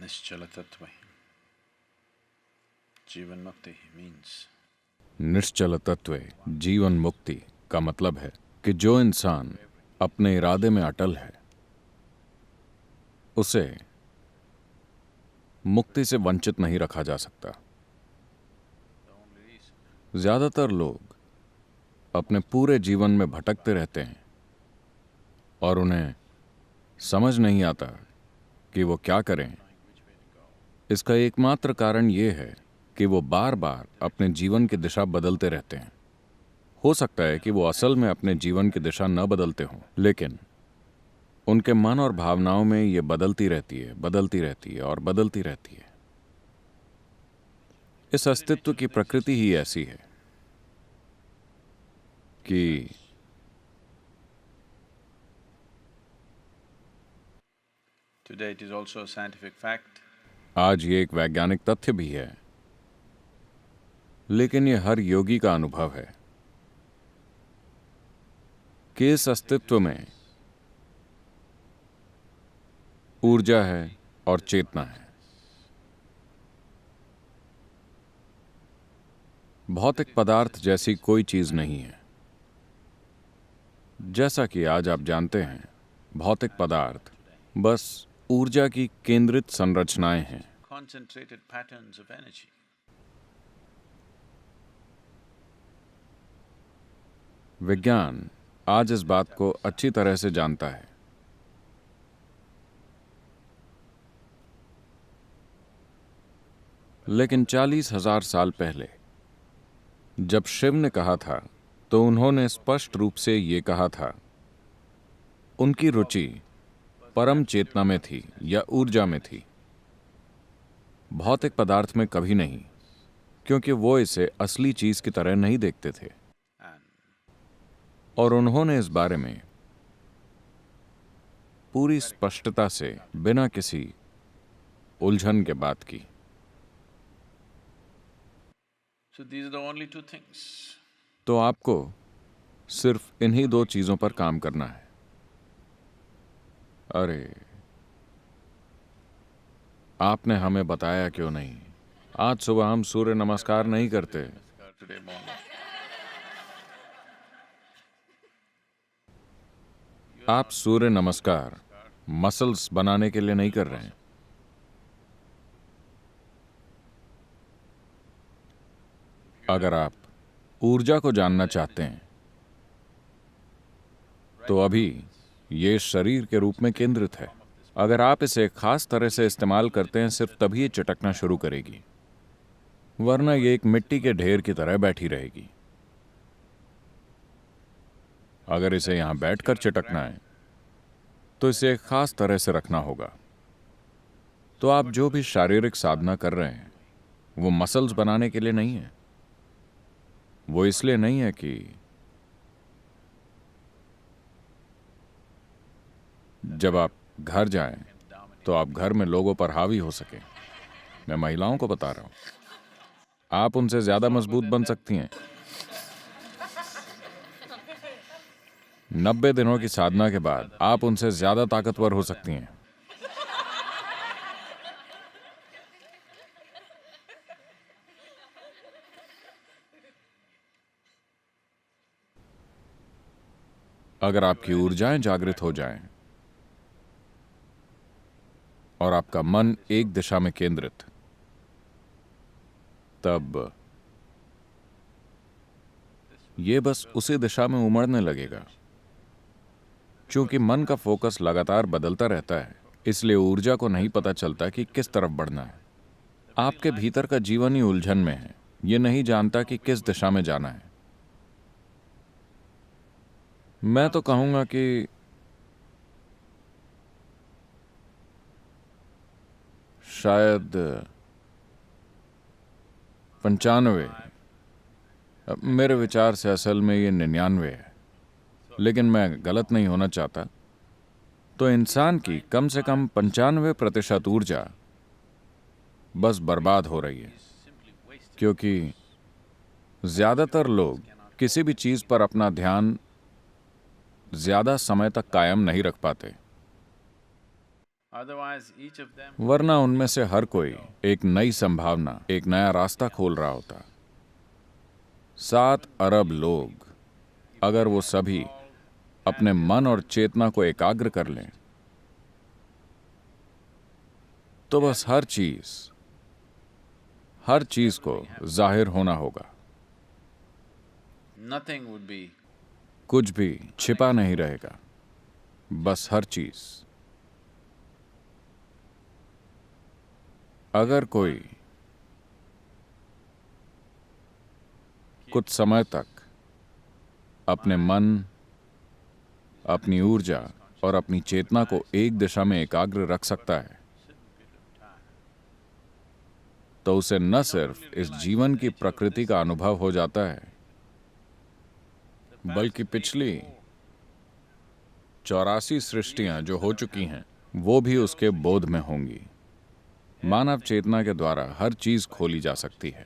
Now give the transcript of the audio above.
निश्चलतत्व जीवन मुक्ति मीन्स निश्चल तत्व जीवन मुक्ति का मतलब है कि जो इंसान अपने इरादे में अटल है उसे मुक्ति से वंचित नहीं रखा जा सकता। ज्यादातर लोग अपने पूरे जीवन में भटकते रहते हैं और उन्हें समझ नहीं आता कि वो क्या करें। इसका एकमात्र कारण ये है कि वो बार बार अपने जीवन की दिशा बदलते रहते हैं। हो सकता है कि वो असल में अपने जीवन की दिशा न बदलते हों, लेकिन उनके मन और भावनाओं में ये बदलती रहती है, बदलती रहती है और बदलती रहती है। इस अस्तित्व की प्रकृति ही ऐसी है कि Today it is also a scientific fact आज ये एक वैज्ञानिक तथ्य भी है, लेकिन ये हर योगी का अनुभव है कि इस अस्तित्व में ऊर्जा है और चेतना है। भौतिक पदार्थ जैसी कोई चीज नहीं है। जैसा कि आज आप जानते हैं, भौतिक पदार्थ बस ऊर्जा की केंद्रित संरचनाएं हैं। concentrated patterns of energy. विज्ञान आज इस बात को अच्छी तरह से जानता है। लेकिन 40,000 साल पहले जब शिव ने कहा था तो उन्होंने स्पष्ट रूप से ये कहा था। उनकी रुचि परम चेतना में थी या ऊर्जा में थी, भौतिक पदार्थ में कभी नहीं, क्योंकि वो इसे असली चीज की तरह नहीं देखते थे। और उन्होंने इस बारे में पूरी स्पष्टता से, बिना किसी उलझन के बात की। So these are the only two things. तो आपको सिर्फ इन्हीं दो चीजों पर काम करना है। अरे, आपने हमें बताया क्यों नहीं? आज सुबह हम सूर्य नमस्कार नहीं करते। Today morning. आप सूर्य नमस्कार मसल्स बनाने के लिए नहीं कर रहे हैं। अगर आप ऊर्जा को जानना चाहते हैं तो अभी ये शरीर के रूप में केंद्रित है। अगर आप इसे खास तरह से इस्तेमाल करते हैं, सिर्फ तभी ये चटकना शुरू करेगी, वरना ये एक मिट्टी के ढेर की तरह बैठी रहेगी। अगर इसे यहां बैठकर चटकना है तो इसे एक खास तरह से रखना होगा। तो आप जो भी शारीरिक साधना कर रहे हैं वो मसल्स बनाने के लिए नहीं है। वो इसलिए नहीं है कि जब आप घर जाएं तो आप घर में लोगों पर हावी हो सके। मैं महिलाओं को बता रहा हूं, आप उनसे ज्यादा मजबूत बन सकती हैं। 90 दिनों की साधना के बाद आप उनसे ज्यादा ताकतवर हो सकती हैं। अगर आपकी ऊर्जाएं जागृत हो जाएं और आपका मन एक दिशा में केंद्रित, तब ये बस उसी दिशा में उमड़ने लगेगा। क्योंकि मन का फोकस लगातार बदलता रहता है, इसलिए ऊर्जा को नहीं पता चलता कि किस तरफ बढ़ना है। आपके भीतर का जीवन ही उलझन में है, ये नहीं जानता कि किस दिशा में जाना है। मैं तो कहूंगा कि शायद 95, मेरे विचार से असल में ये 99 है, लेकिन मैं गलत नहीं होना चाहता। तो इंसान की कम से कम 95% ऊर्जा बस बर्बाद हो रही है, क्योंकि ज्यादातर लोग किसी भी चीज पर अपना ध्यान ज्यादा समय तक कायम नहीं रख पाते। Otherwise, each of them वरना उनमें से हर कोई एक नई संभावना, एक नया रास्ता खोल रहा होता। 7 अरब लोग, अगर वो सभी अपने मन और चेतना को एकाग्र कर लें, तो बस हर चीज को जाहिर होना होगा। nothing would be कुछ भी छिपा नहीं रहेगा, बस हर चीज। अगर कोई कुछ समय तक अपने मन, अपनी ऊर्जा और अपनी चेतना को एक दिशा में एकाग्र रख सकता है, तो उसे न सिर्फ इस जीवन की प्रकृति का अनुभव हो जाता है, बल्कि पिछली 84 सृष्टियां जो हो चुकी हैं, वो भी उसके बोध में होंगी। मानव चेतना के द्वारा हर चीज खोली जा सकती है।